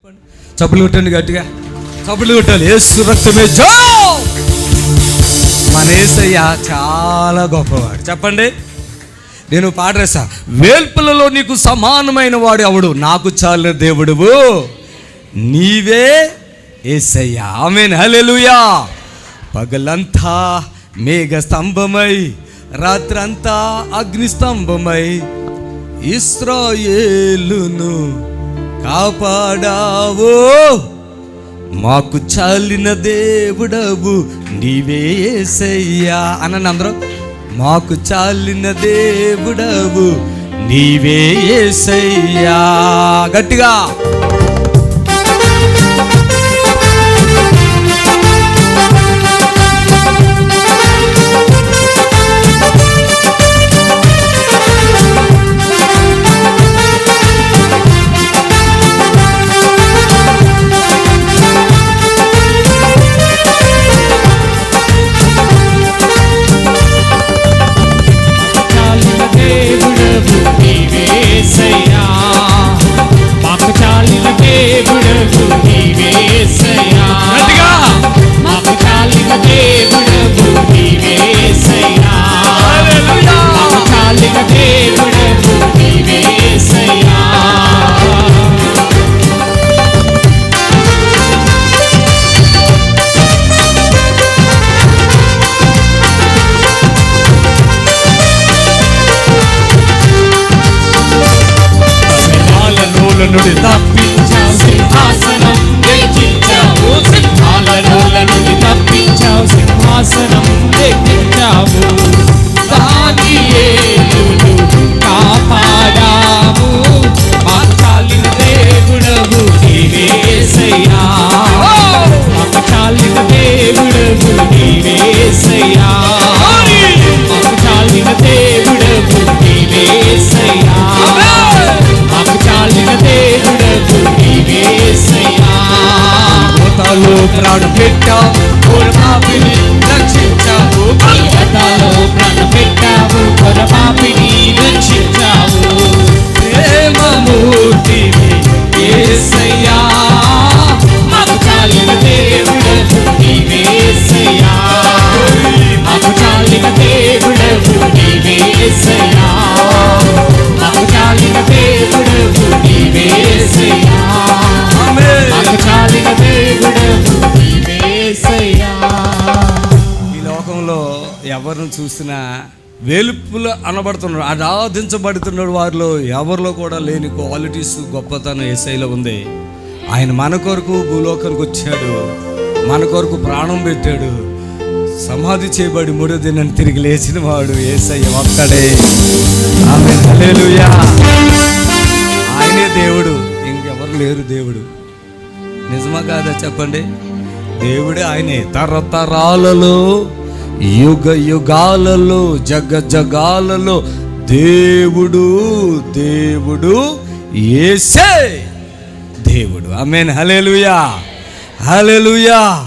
చప్పులు కొట్టండి గట్టిగా, చప్పులు కొట్టాలి. యేసు రక్తమే జో. మన యేసయ్య చాలా గొప్పవాడు. చెప్పండి. నేను పాట రాసా, వేల్పులలో నీకు సమానమైన వాడు ఎవడు, నాకు చాలిన దేవుడువు నీవే యేసయ్య. ఆమేన్, హల్లెలూయా. పగలంతా మేఘ స్తంభమై, రాత్రంతా అగ్ని స్తంభమై ఇశ్రాయేలును కాపాడావో, మాకు చాలిన దేవుడవు నీవే యేసయ్యా అనండి అందరూ. మాకు చాలిన దేవుడవు నీవే యేసయ్యా. గట్టిగా నుండి తప్పించావు, సింహాసనం ఎక్కించావు. సింహాల నుండి తప్పించావు, సింహాసనం ఎక్కించావు. దానియేలును కాపాడావు, మాకు చాలిన దేవుడవు నీవే యేసయ్యా. మాకు చాలిన దేవుడవు నీవే యేసయ్యా. మాకు చాలిన దేవుడవు నీవే యేసయ్యా. మాకు చాలిన దేవుడవు నీవే యేసయ్యా. గోతాలో ప్రాణం పెట్టావు, పాపిని రక్షించావు. గోతాలో ప్రాణం పెట్టావు, పాపిని రక్షించావు. ప్రేమమూర్తివి యేసయ్యా. మాకు చాలిన దేవుడవు నీవే యేసయ్యా. మాకు చాలిన దేవుడవు నీవే యేసయ్యా. మాకు చాలిన దేవుడవు నీవే యేసయ్యా. మాకు చాలిన దేవుడవు నీవే యేసయ్యా. ఈ లోకంలో ఎవరిని చూసినా వేలుపులు అనబడుతున్నాడు, ఆరాధించబడుతున్నాడు. వారిలో ఎవరిలో కూడా లేని క్వాలిటీస్, గొప్పతనం యేసయ్యలో ఉంది. ఆయన మన కొరకు భూలోకానికి వచ్చాడు, మన కొరకు ప్రాణం పెట్టాడు, సమాధి చేయబడి మూడో దినాన్ని తిరిగి లేచిన వాడు యేసయ్య ఒక్కడే. ఆమేన్, హల్లెలూయా. ఆయనే దేవుడు, ఇంకెవరు లేరు దేవుడు. నిజమా కాదా చెప్పండి? దేవుడే ఆయనే. తరతరాలలో, యుగ యుగాలలో, జగ జగాలలో దేవుడు దేవుడు యేసే దేవుడు. ఆమేన్, హల్లెలూయా, హల్లెలూయా.